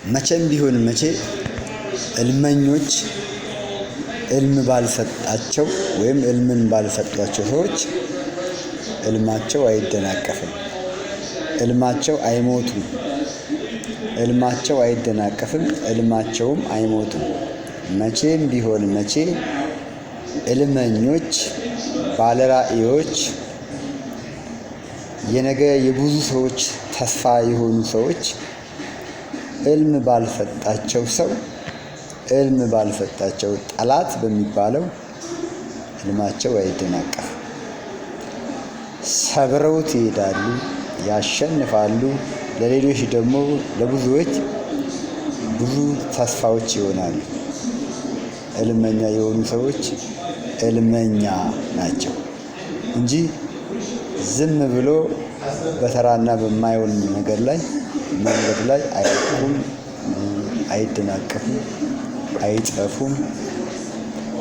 መቼም ቢሆን መቼ እልመኞች እልም ባልሰጣቸው ወይም እልምን ባልሰጧቸው ሰዎች እልማቸው አይደናቀፍም፣ እልማቸው አይሞቱም፣ እልማቸው አይደናቀፍም፣ እልማቸውም አይሞቱም። መቼም ቢሆን መቼ እልመኞች፣ ባለራእዮች፣ የነገ የብዙ ሰዎች ተስፋ የሆኑ ሰዎች እልም ባልሰጣቸው ሰው እልም ባልሰጣቸው ጠላት በሚባለው እልማቸው አይደናቀፍም። ሰብረውት ይሄዳሉ፣ ያሸንፋሉ። ለሌሎች ደግሞ ለብዙዎች ብዙ ተስፋዎች ይሆናሉ። እልመኛ የሆኑ ሰዎች እልመኛ ናቸው እንጂ ዝም ብሎ በተራና በማይሆን ነገር ላይ መንገድ ላይ አይወድቁም፣ አይደናቀፉም፣ አይጠፉም።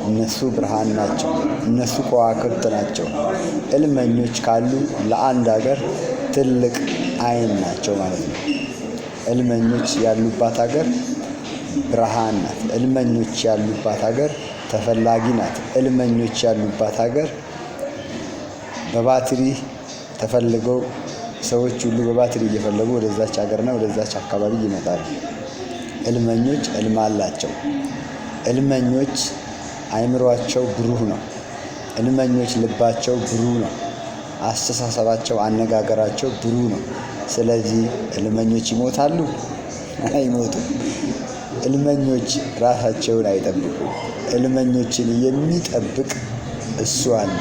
እነሱ ብርሃን ናቸው፣ እነሱ ከዋክብት ናቸው። እልመኞች ካሉ ለአንድ ሀገር ትልቅ አይን ናቸው ማለት ነው። እልመኞች ያሉባት ሀገር ብርሃን ናት። እልመኞች ያሉባት ሀገር ተፈላጊ ናት። እልመኞች ያሉባት ሀገር በባትሪ ተፈልገው ሰዎች ሁሉ በባትሪ እየፈለጉ ወደዛች ሀገርና ወደዛች አካባቢ ይመጣሉ። እልመኞች እልም አላቸው። እልመኞች አእምሯቸው ብሩህ ነው። እልመኞች ልባቸው ብሩህ ነው። አስተሳሰባቸው፣ አነጋገራቸው ብሩህ ነው። ስለዚህ እልመኞች ይሞታሉ? አይሞቱም። እልመኞች ራሳቸውን አይጠብቁም። እልመኞችን የሚጠብቅ እሱ አለ።